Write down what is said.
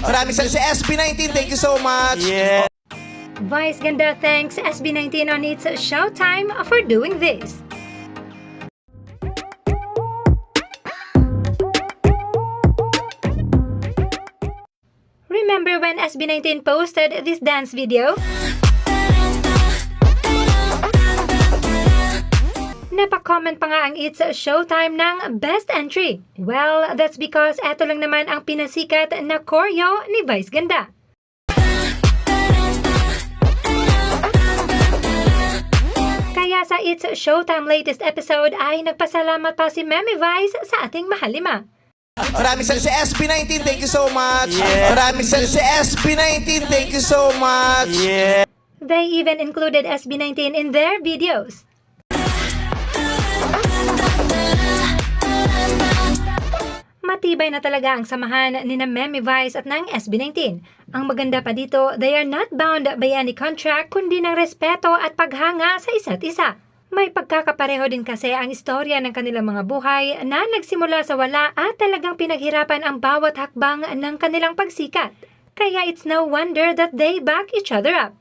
Maraming salamat sa SB19. Thank you so much. Yeah. Vice Ganda thanks SB19 on its showtime for doing this. Remember when SB19 posted this dance video? Napakomment pa nga ang It's Showtime ng Best Entry. Well, that's because eto lang naman ang pinasikat na choreo ni Vice Ganda. Kaya sa It's Showtime latest episode ay nagpasalamat pa si Meme Vice sa ating mahalima. Maraming salamat sa SB19. Thank you so much. Yeah. Maraming salamat sa SB19. Thank you so much. Yeah. They even included SB19 in their videos. Matibay na talaga ang samahan ni na Meme Vice at ng SB19. Ang maganda pa dito, they are not bound by any contract kundi ng respeto at paghanga sa isa't isa. May pagkakapareho din kasi ang istorya ng kanilang mga buhay na nagsimula sa wala at talagang pinaghirapan ang bawat hakbang ng kanilang pagsikat. Kaya it's no wonder that they back each other up.